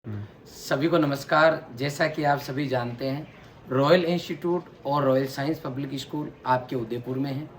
सभी को नमस्कार। जैसा कि आप सभी जानते हैं, रॉयल इंस्टीट्यूट और रॉयल साइंस पब्लिक स्कूल आपके उदयपुर में है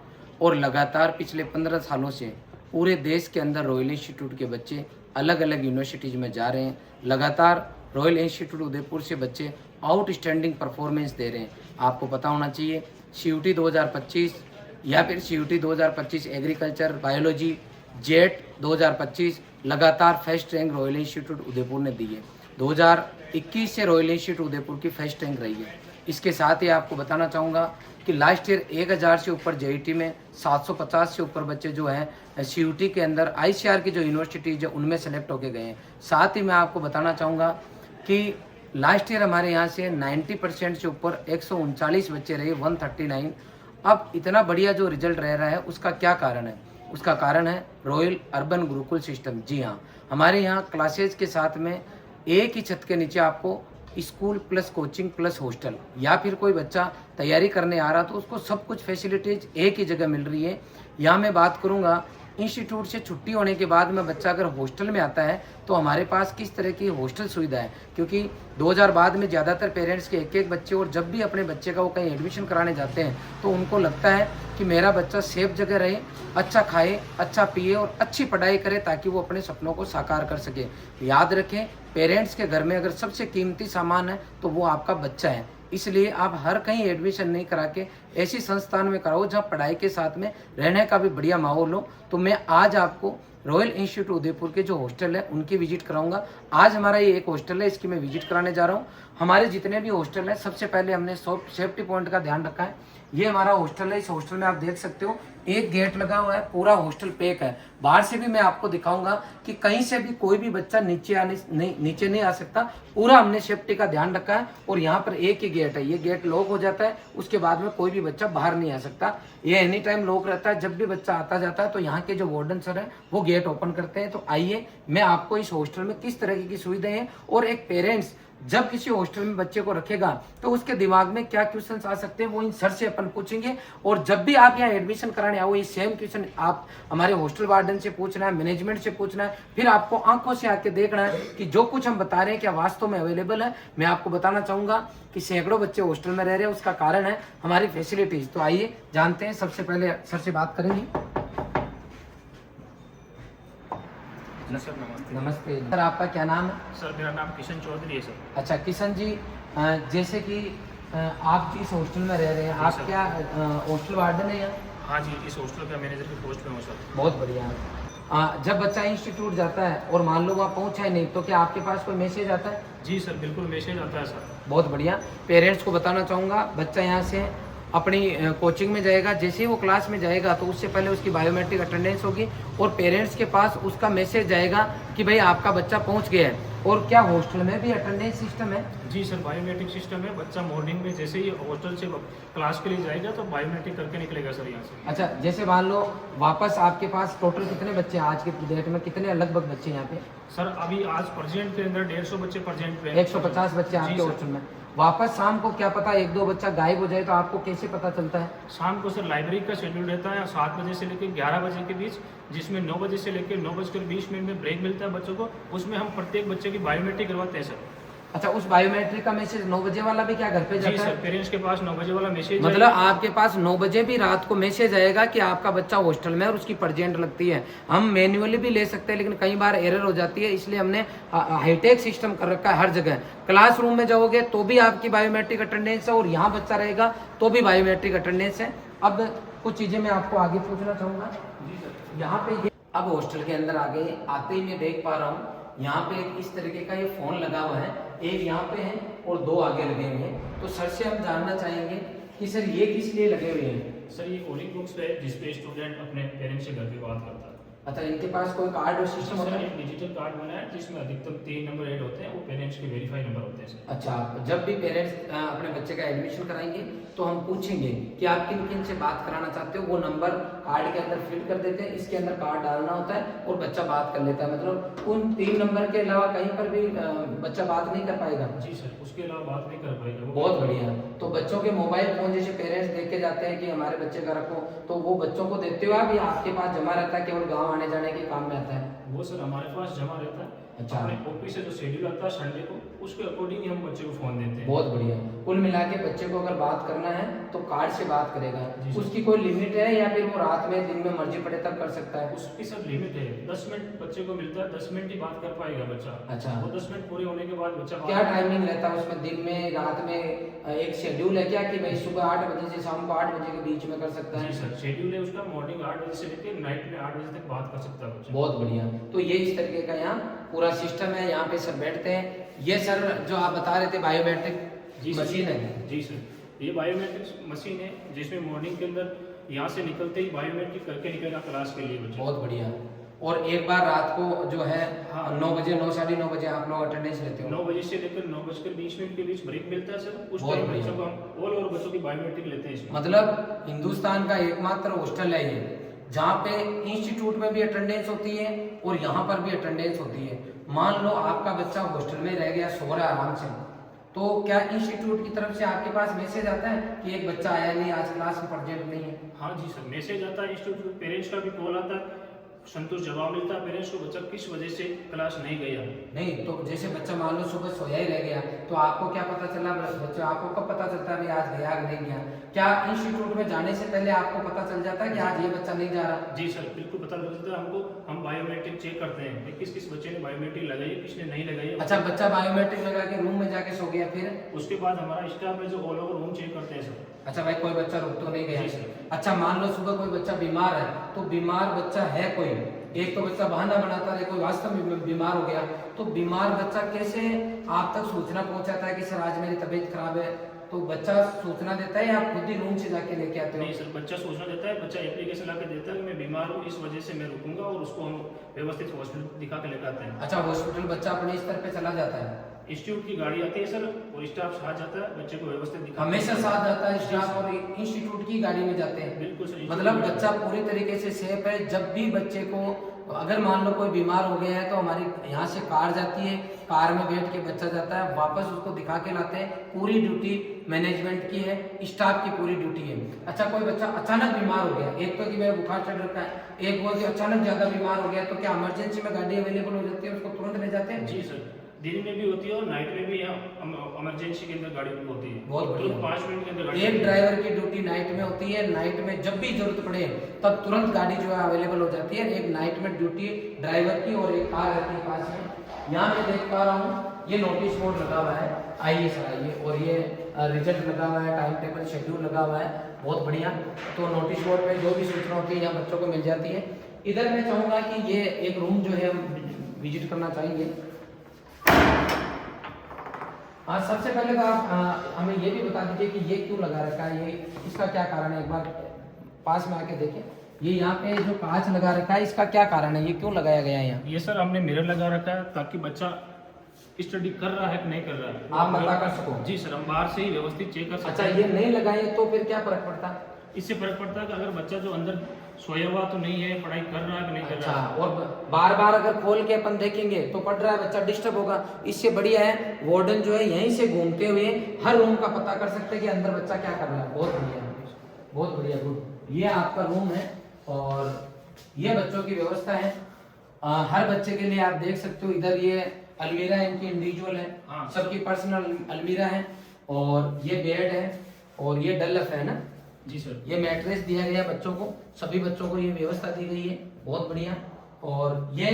और लगातार पिछले 15 सालों से पूरे देश के अंदर रॉयल इंस्टीट्यूट के बच्चे अलग अलग यूनिवर्सिटीज़ में जा रहे हैं। लगातार रॉयल इंस्टीट्यूट उदयपुर से बच्चे आउटस्टैंडिंग परफॉर्मेंस दे रहे हैं। आपको पता होना चाहिए, CUT 2025 या फिर CUT 2025 एग्रीकल्चर बायोलॉजी जेट 2025 लगातार first rank royal institute Udaipur ने दी है। 2021 से रॉयल इंस्टीट्यूट उदयपुर की फर्स्ट रैंक रही है। इसके साथ ही आपको बताना चाहूँगा कि लास्ट ईयर 1000 से ऊपर JET में 750 से ऊपर बच्चे जो हैं CUT के अंदर ICAR की जो यूनिवर्सिटीज है उनमें सेलेक्ट होके गए हैं। साथ ही मैं आपको बताना चाहूँगा कि लास्ट ईयर हमारे यहाँ से 90% से ऊपर 139 बच्चे रहे, 139। अब इतना बढ़िया जो रिजल्ट रह रहा है उसका क्या कारण है? उसका कारण है रॉयल अर्बन गुरुकुल सिस्टम। जी हाँ, हमारे यहाँ क्लासेज के साथ में एक ही छत के नीचे आपको school plus coaching plus hostel, या फिर कोई बच्चा तैयारी करने आ रहा तो उसको सब कुछ फैसिलिटीज एक ही जगह मिल रही है। यहाँ मैं बात करूँगा इंस्टीट्यूट से छुट्टी होने के बाद में बच्चा अगर हॉस्टल में आता है तो हमारे पास किस तरह की हॉस्टल सुविधा है, क्योंकि 2000 बाद में ज़्यादातर पेरेंट्स के एक बच्चे, और जब भी अपने बच्चे का वो कहीं एडमिशन कराने जाते हैं तो उनको लगता है कि मेरा बच्चा सेफ जगह रहे, अच्छा खाए, अच्छा पिए और अच्छी पढ़ाई करे ताकि वो अपने सपनों को साकार कर सके। याद रखें, पेरेंट्स के घर में अगर सबसे कीमती सामान है तो वो आपका बच्चा है। इसलिए आप हर कहीं एडमिशन नहीं करा के ऐसी संस्थान में कराओ जहां पढ़ाई के साथ में रहने का भी बढ़िया माहौल हो। तो मैं आज आपको रॉयल इंस्टीट्यूट उदयपुर के जो हॉस्टल है उनकी विजिट कराऊंगा। आज हमारा ये एक हॉस्टल है, इसकी मैं विजिट कराने जा रहा हूँ। हमारे जितने भी हॉस्टल है सबसे पहले हमने सेफ्टी पॉइंट का ध्यान रखा है। ये हमारा हॉस्टल है, इस हॉस्टल में आप देख सकते हो एक गेट लगा हुआ है, पूरा हॉस्टल पैक है। बाहर से भी मैं आपको दिखाऊंगा कि कहीं से भी कोई भी बच्चा नीचे नहीं आ सकता। पूरा हमने सेफ्टी का ध्यान रखा है और यहाँ पर एक ही गेट है, ये गेट लॉक हो जाता है, उसके बाद में कोई भी बच्चा बाहर नहीं आ सकता। ये एनी टाइम लॉक रहता है। जब भी बच्चा आता जाता है तो यहाँ के जो वार्डन सर है वो गेट ओपन करते हैं। तो आइए मैं आपको इस हॉस्टल में किस तरह की सुविधाएं हैं और एक पेरेंट्स जब किसी हॉस्टल में बच्चे को रखेगा तो उसके दिमाग में क्या क्वेश्चंस आ सकते हैं वो इन सर से अपन पूछेंगे। और जब भी आप यहाँ एडमिशन कराने आओ ये सेम क्वेश्चन आप हमारे हॉस्टल वार्डन से पूछना है, मैनेजमेंट से पूछना है, फिर आपको आंखों से आके देखना है कि जो कुछ हम बता रहे हैं क्या वास्तव में अवेलेबल है। मैं आपको बताना चाहूंगा कि सैकड़ों बच्चे हॉस्टल में रह रहे हैं, उसका कारण है हमारी फैसिलिटीज। तो आइए जानते हैं, सबसे पहले सर से बात करेंगे। सर नमस्ते। नमस्ते सर, आपका क्या नाम है? सर मेरा नाम किशन चौधरी है सर। अच्छा किशन जी, जैसे कि आप इस हॉस्टल में रह रहे हैं, आप क्या हॉस्टल वार्डन है या? हाँ जी, इस हॉस्टल का मैनेजर की पोस्ट पे हूँ सर। बहुत बढ़िया। जब बच्चा इंस्टीट्यूट जाता है और मान लो वहाँ पहुँचा ही नहीं तो क्या आपके पास कोई मैसेज आता है? जी सर, बिल्कुल मैसेज आता है सर। बहुत बढ़िया। पेरेंट्स को बताना चाहूँगा, बच्चा यहाँ से अपनी कोचिंग में जाएगा, जैसे ही वो क्लास में जाएगा तो उससे पहले उसकी बायोमेट्रिक अटेंडेंस होगी और पेरेंट्स के पास उसका मैसेज जाएगा कि भाई आपका बच्चा पहुंच गया है। और क्या हॉस्टल में भी अटेंडेंस सिस्टम है? जी सर, बायोमेट्रिक सिस्टम है। बच्चा मॉर्निंग में जैसे ही हॉस्टल से क्लास के लिए जाएगा तो बायोमेट्रिक करके निकलेगा सर यहाँ से। अच्छा, जैसे मान लो वापस आपके पास टोटल कितने बच्चे हैं आज के डेट में, कितने लगभग बच्चे यहाँ पे? सर अभी आज प्रेजेंट के अंदर 150 बच्चे प्रेजेंट पे। 150 बच्चे आपके हॉस्टल में। वापस शाम को क्या पता एक दो बच्चा गायब हो जाए तो आपको कैसे पता चलता है? शाम को सर लाइब्रेरी का शेड्यूल रहता है 7 बजे से लेकर 11 बजे के बीच, जिसमें 9 बजे से लेकर 9:20 में ब्रेक मिलता है बच्चों को। उसमें हम प्रत्येक बच्चे की बायोमेट्रिक करवाते हैं सर। अच्छा, उस बायोमेट्रिक का मैसेज 9 बजे वाला भी क्या घर पे जाता है? जी सर, पेरेंट्स के पास 9 बजे वाला मैसेज, मतलब आपके पास 9 बजे भी रात को मैसेज आएगा कि आपका बच्चा हॉस्टल में और उसकी प्रेजेंट लगती है। हम मैन्युअली भी ले सकते हैं लेकिन कई बार एरर हो जाती है, इसलिए हमने हाईटेक सिस्टम कर रखा है हर जगह। क्लासरूम में जाओगे तो भी आपकी बायोमेट्रिक अटेंडेंस है और यहाँ बच्चा रहेगा तो भी बायोमेट्रिक अटेंडेंस है। अब कुछ चीजें मैं आपको आगे पूछना चाहूंगा। यहाँ पे अब हॉस्टल के अंदर आते ही मैं देख पा रहा हूँ यहाँ पे एक इस तरीके का ये फोन लगा हुआ है, एक यहाँ पे है और 2 आगे लगे हुए हैं। तो सर से हम जानना चाहेंगे कि सर ये किस लिए लगे हुए हैं? सर ये कॉलिंग बुक्स है जिसपे स्टूडेंट अपने पेरेंट्स से घर पे बात करता है। अच्छा, इनके पास कोई कार्ड और सिस्टम होता सर है? एक डिजिटल कार्ड बना है जिसमें अधिकतम 3 नंबर ऐड होते हैं, वो पेरेंट्स के वेरीफाई नंबर होते हैं सर। अच्छा, जब भी पेरेंट्स अपने बच्चे का एडमिशन कराएंगे तो हम पूछेंगे कि आप किन किन से बात कराना चाहते हो, वो नंबर कार्ड के अंदर फिल कर देते हैं। इसके अंदर कार्ड डालना होता है और बच्चा बात कर लेता है। मतलब उन 3 नंबर के अलावा कहीं पर भी बच्चा बात नहीं कर पाएगा? जी सर, उसके अलावा बात नहीं कर पाएगा। बहुत बढ़िया। तो बच्चों के मोबाइल फोन जैसे पेरेंट्स देख के जाते हैं कि हमारे बच्चे का रखो, तो वो बच्चों को देते हो आप या आपके पास जमा रहता है, केवल गाँव आने जाने के काम में आता है? वो सर हमारे पास जमा रहता है। अच्छा। अपने ऑफिस से जो शेड्यूल आता है संडे को, उसके अकॉर्डिंग ही हम बच्चे को फ़ोन देते हैं। बहुत बढ़िया। कुल मिला के बच्चे को अगर बात करना है तो कार्ड से बात करेगा। जी सर। उसकी कोई लिमिट है या फिर वो रात में दिन में मर्जी पड़े तब कर सकता है? उसकी सब लिमिट है, 10 मिनट बच्चे को मिलता है, 10 मिनट ही बात कर पाएगा बच्चा। अच्छा। वो 10 मिनट पूरे होने के बाद बच्चा क्या टाइमिंग रहता है उसमें, दिन में रात में? एक शेड्यूल है क्या कि भाई सुबह 8 बजे से शाम को 8 बजे के बीच में कर सकता है? जी सर, शेड्यूल है उसका, मॉर्निंग 8 बजे से लेकर नाइट में 8 बजे तक बात कर सकता है बच्चा। बहुत बढ़िया। तो ये इस तरीके का यहाँ पूरा सिस्टम है, यहाँ पे सर बैठते हैं। ये सर जो आप बता रहे थे बायोमेट्रिक मशीन है? जी सर, ये बायोमेट्रिक मशीन है जिसमें मॉर्निंग के अंदर यहाँ से निकलते ही बायोमेट्रिक करके निकलेगा क्लास के लिए बच्चा। बहुत बढ़िया। और एक बार रात को जो है हाँ। 9 बजे 9 साढ़े 9 बजे आप लोग अटेंडेंस लेते हो? 9 बजे से लेकर 9:20 के बीच ब्रेक मिलता है सर। उस बहुत टाइम बढ़िया। बच्चों को हम ऑल ओवर बच्चों की बायोमेट्रिक लेते हैं इसमें। मतलब हिंदुस्तान का एकमात्र हॉस्टल है ये जहाँ पे इंस्टीट्यूट में भी अटेंडेंस होती है और यहाँ पर भी अटेंडेंस होती है। मान लो आपका बच्चा हॉस्टल में रह गया, सो रहा है आराम से, तो क्या इंस्टीट्यूट की तरफ से आपके पास मैसेज आता है कि एक बच्चा आया नहीं, आज क्लास में प्रेजेंट नहीं है? हाँ जी सर, मैसेज आता है, इंस्टीट्यूट पेरेंट्स का भी कॉल आता है, संतुष्ट जवाब मिलता है पेरेंट्स को बच्चा किस वजह से क्लास नहीं गया। नहीं तो जैसे बच्चा मान लो सुबह सोया ही रह गया तो आपको क्या पता चला? बच्चा आपको कब पता चलता है भाई आज गया कि नहीं गया? क्या इंस्टीट्यूट में जाने से पहले आपको पता चल जाता है कि आज ये बच्चा नहीं जा रहा? जी सर, बिल्कुल पता चलता है हमको। हम बायोमेट्रिक चेक करते हैं कि किस किस बच्चे ने बायोमेट्रिक लगाई है, किसने नहीं लगाई है। अच्छा, बच्चा बायोमेट्रिक लगा के रूम में जाके सो गया, फिर उसके बाद हमारा स्टाफ है जो ऑल ओवर रूम चेक करते हैं सर। अच्छा भाई कोई बच्चा रुक तो नहीं गया? जी सर। अच्छा मान लो सुबह कोई बच्चा बीमार है, तो बीमार बच्चा है कोई, एक तो बच्चा बहाना बनाता है, कोई वास्तव में बीमार हो गया, तो बीमार बच्चा कैसे आप तक सूचना पहुंचाता है कि सर आज मेरी तबीयत खराब है? तो बच्चा सूचना देता है या आप खुद ही रूम से जाके लेके आते हो? नहीं सर, बच्चा सूचना देता है, बच्चा एप्लीकेशन ला के देता है कि मैं बीमार हूँ, इस वजह से मैं रुकूंगा, और उसको हम व्यवस्थित हॉस्पिटल दिखा के लेकर आते हैं। अच्छा, हॉस्पिटल बच्चा अपने स्तर पे चला जाता है? इंस्टीट्यूट की गाड़ी आती है सर और स्टाफ साथ जाता है, बच्चे को व्यवस्थित दिखा हमेशा साथ जाता है स्टाफ और इंस्टीट्यूट की गाड़ी में जाते हैं? बिल्कुल सर। मतलब बच्चा पूरी तरीके से सेफ है। जब भी बच्चे को अगर मान लो कोई बीमार हो गया है तो हमारी यहाँ से कार जाती है, कार में बैठ के बच्चा जाता है, वापस उसको दिखा के लाते हैं। पूरी ड्यूटी मैनेजमेंट की है, स्टाफ की पूरी ड्यूटी है। अच्छा, कोई बच्चा अचानक बीमार हो गया, एक तो कि मेरा बुखार चढ़ रखा है, एक बोल के अचानक ज्यादा बीमार हो गया, तो क्या इमरजेंसी में गाड़ी अवेलेबल हो जाती है, उसको तुरंत ले जाते हैं? जी सर, दिन में भी होती है और नाइट में भी यहाँ इमरजेंसी के अंदर गाड़ी होती है। बहुत बढ़िया। 5 मिनट के अंदर गाड़ी एक ड्राइवर की ड्यूटी नाइट में होती है, नाइट में जब भी जरूरत पड़े तब तुरंत गाड़ी जो है अवेलेबल हो जाती है। एक नाइट में ड्यूटी ड्राइवर की और एक कार रहती है पास में। यहाँ मैं देख पा रहा हूँ ये नोटिस बोर्ड लगा हुआ है, आइए सर आइए, और ये रिजल्ट लगा हुआ है, टाइम टेबल शेड्यूल लगा हुआ है, बहुत बढ़िया। तो नोटिस बोर्ड पे जो भी सूचना होती है यहाँ बच्चों को मिल जाती है। इधर मैं चाहूँगा कि ये एक रूम जो है हम विजिट करना चाहेंगे। हाँ, सबसे पहले तो आप हमें ये भी बता दीजिए कि ये क्यों लगा रखा है, ये इसका क्या कारण है? एक बार पास में आके देखें। ये यहाँ पे जो कांच लगा रखा है, इसका क्या कारण है, ये क्यों लगाया गया है यहाँ? ये सर हमने मिरर लगा रखा है ताकि बच्चा स्टडी कर रहा है कि नहीं कर रहा है आप बता कर सको। जी सर, हम बाहर से ही व्यवस्थित चेक कर सकते अच्छा, हैं। ये नहीं लगाए तो फिर क्या फर्क पड़ता? इससे फर्क पड़ता है कि अगर बच्चा जो अंदर सोया हुआ तो नहीं है, पढ़ाई कर रहा है कि नहीं कर अच्छा, रहा है। और बार बार अगर खोल के अपन देखेंगे तो पढ़ रहा है बच्चा, डिस्टर्ब होगा। इससे बढ़िया है वार्डन जो है यहीं से घूमते हुए हर रूम का पता कर सकते हैं कि अंदर बच्चा क्या कर रहा है। बहुत बढ़िया, बहुत बढ़िया, गुड। ये आपका रूम है और ये बच्चों की व्यवस्था है। हर बच्चे के लिए आप देख सकते हो, इधर ये अलमीरा इनकी इंडिविजुअल है, हाँ। सबकी पर्सनल अलमीरा है, और ये बेड है, और ये डलफ है ना जी सर। ये मैट्रेस दिया गया बच्चों को, सभी बच्चों को ये व्यवस्था दी गई है, बहुत बढ़िया। और ये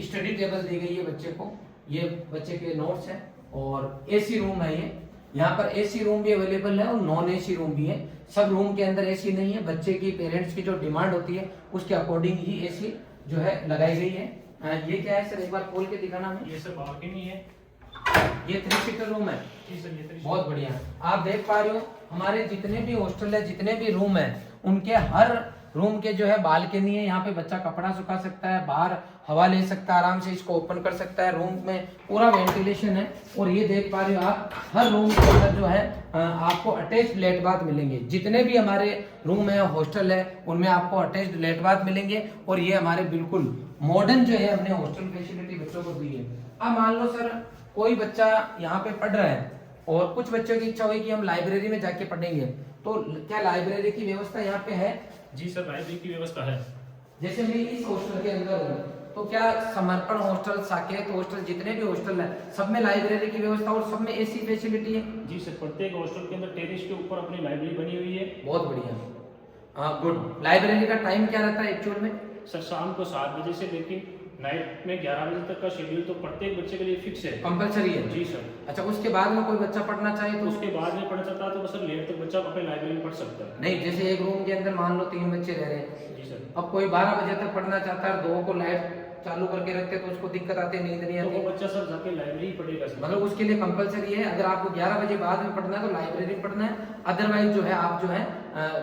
स्टडी टेबल दी गई है बच्चे को, ये बच्चे के नोट्स है, और एसी रूम है ये। यहाँ पर एसी रूम भी अवेलेबल है और नॉन एसी रूम भी है। सब रूम के अंदर एसी नहीं है, बच्चे की पेरेंट्स की जो डिमांड होती है उसके अकॉर्डिंग ही एसी जो है लगाई गई है। ये क्या है सर, एक बार खोल के दिखाना हमें। ये सर बालकनी है, ये 3 सीटर रूम है। जी सर, ये बहुत बढ़िया। आप देख पा रहे हो हमारे जितने भी हॉस्टल है, जितने भी रूम है, उनके हर रूम के जो है बालकनी है। यहाँ पे बच्चा कपड़ा सुखा सकता है, बाहर हवा ले सकता है, आराम से इसको ओपन कर सकता है। रूम में पूरा वेंटिलेशन है। और ये देख पा रहे हो आप, हर रूम के अंदर जो है आपको अटैच्ड लेट बाथ मिलेंगे। जितने भी हमारे रूम है, हॉस्टल है, उनमें आपको अटैच्ड लेट बाथ मिलेंगे। और ये हमारे बिल्कुल मॉडर्न जो है हमने हॉस्टल फैसिलिटी बच्चों को दी है। अब मान लो सर कोई बच्चा यहाँ पे पढ़ रहा है और कुछ बच्चों की इच्छा हुई कि हम लाइब्रेरी में जाके पढ़ेंगे, तो क्या लाइब्रेरी की व्यवस्था यहाँ पे है? जी सर, लाइब्रेरी की व्यवस्था है। जैसे मैं इस हॉस्टल के अंदर हूँ तो क्या समर्पण हॉस्टल, साकेत हॉस्टल, जितने भी हॉस्टल है सब में लाइब्रेरी की व्यवस्था और सब में एसी फैसिलिटी है? जी सर, प्रत्येक हॉस्टल के अंदर टेरेस के ऊपर अपनी लाइब्रेरी बनी हुई है। बहुत बढ़िया। हाँ गुड। लाइब्रेरी का टाइम क्या रहता है एक्चुअल में? सर शाम को 7 बजे से लेके नाइट में 11 बजे तक का शेड्यूल तो प्रत्येक बच्चे के लिए फिक्स है, कंपलसरी है? जी सर। अच्छा, उसके बाद में कोई बच्चा पढ़ना चाहे तो? उसके बाद में पढ़ना चाहता है तो सर लेट तक बच्चा अपने लाइब्रेरी में पढ़ सकता है। नहीं, जैसे एक रूम के अंदर मान लो 3 बच्चे रह रहे हैं, जी सर, अब कोई 12 बजे तक पढ़ना चाहता है, 2 को लाइट चालू करके रखते तो उसको दिक्कत आती है, नींद नहीं तो आती? वो बच्चा सर जाके लाइब्रेरी पढ़ेगा सर। मतलब उसके लिए कंपलसरी है, अगर आपको 11 बजे बाद में पढ़ना है तो लाइब्रेरी में पढ़ना है, अदरवाइज जो है आप जो है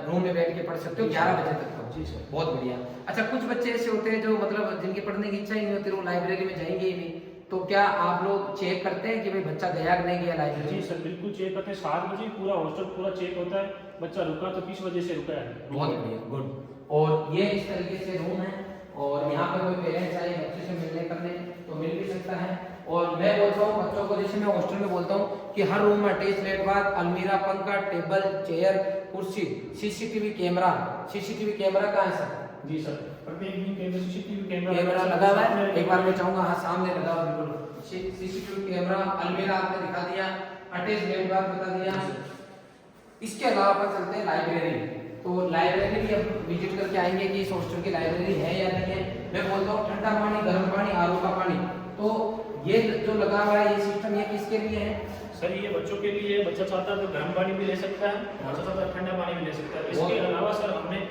रूम में बैठ के पढ़ सकते हो 11 बजे तक। जी सर। बहुत बढ़िया। अच्छा, कुछ बच्चे ऐसे होते हैं जो मतलब जिनकी पढ़ने की इच्छा ही नहीं होती, वो लाइब्रेरी में जाएंगे ही नहीं, तो क्या आप लोग चेक करते हैं कि भाई बच्चा गया कि नहीं गया लाइब्रेरी? जी सर, बिल्कुल चेक करते हैं। 7 बजे पूरा हॉस्टल पूरा चेक होता है, बच्चा रुका तो किस वजह से रुका है। बहुत बढ़िया, गुड। और ये इस तरीके से रूम है, और यहाँ पे कोई पेरेंट्स आए बच्चे से मिलने करने तो मिल भी सकता है। और मैं बोलता हूँ बच्चों को, जैसे मैं हॉस्टल में बोलता हूँ कि हर रूम में अटैच लेट बाथ, अलमीरा, पंखा, टेबल, चेयर, कुर्सी, सीसीटीवी कैमरा। सीसीटीवी कैमरा कहाँ है सर? जी सर, प्रत्येक दिन के अंदर सीसीटीवी कैमरा लगा हुआ है। एक बार मैं चाहूंगा, हाँ सामने लगा हुआ बिल्कुल सीसीटीवी कैमरा। अलमीरा आपने दिखा दिया, अटैच लेट बाथ बता दिया। इसके अलावा अपन चलते हैं लाइब्रेरी। तो लाइब्रेरी भी अब विजिट करके आएंगे कि इस हॉस्टल की लाइब्रेरी है या नहीं है। मैं बोलता हूँ ठंडा पानी, गर्म पानी, आरओ का पानी, तो ये जो लगा हुआ है ये सिस्टम, ये किसके लिए है? सर ये बच्चों के लिए, बच्चा चाहता है तो गर्म पानी भी ले सकता है, बच्चा चाहता है ठंडा पानी भी ले सकता है। इसके अलावा सर हमने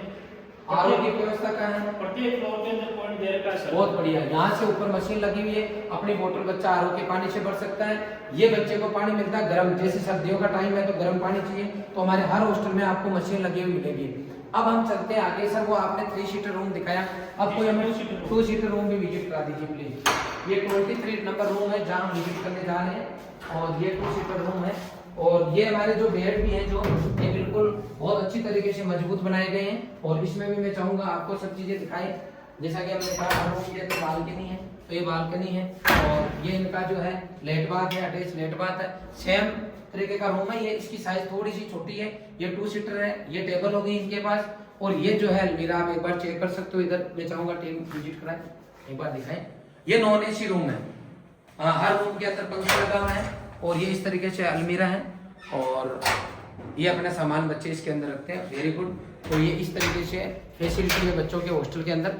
आरओ की व्यवस्था कहाँ है? प्रत्येक फ्लोर के अंदर पॉइंट दे रखा है सर। बहुत बढ़िया। यहाँ से ऊपर मशीन लगी हुई है, अपनी बोतल बच्चा आरओ के पानी से भर सकता है। ये बच्चे को पानी मिलता है गर्म, जैसे सर्दियों का टाइम है तो गर्म पानी चाहिए, तो हमारे हर हॉस्टल में आपको मशीन लगी हुई मिलेगी। अब हम चलते हैं आगे। सर वो आपने 3 सीटर रूम दिखाया, अब कोई हमें 2 सीटर रूम भी विजिट करा दीजिए प्लीज। ये 23 नंबर रूम है जहाँ हम विजिट करने जा रहे हैं, और ये 2 सीटर रूम है। और ये हमारे जो बेड भी हैं जो ये बिल्कुल बहुत अच्छी तरीके से मजबूत बनाए गए हैं, और इसमें भी मैं चाहूंगा आपको सब चीजें दिखाएं। जैसा कि हमने कहा हर रूम के अंदर बालकनी है, तो ये बालकनी है, और ये इनका जो है लेट बाथ है, अटैच लेट बाथ है, सेम तरीके का रूम है। ये इसकी साइज थोड़ी सी छोटी है, ये 2 सीटर है। ये टेबल होगी इनके पास, और ये जो है अलमीरा आप एक बार चेक कर सकते हो। इधर मैं चाहूंगा टीम विजिट कराएं, एक बार दिखाएं। ये नॉन एसी रूम है, हर रूम के अंदर पंखा लगा हुआ है, और ये इस तरीके से अलमीरा है, और ये अपना सामान बच्चे इसके अंदर रखते हैं। Very good. तो ये इस तरीके से फैसिलिटी है बच्चों के हॉस्टल के अंदर।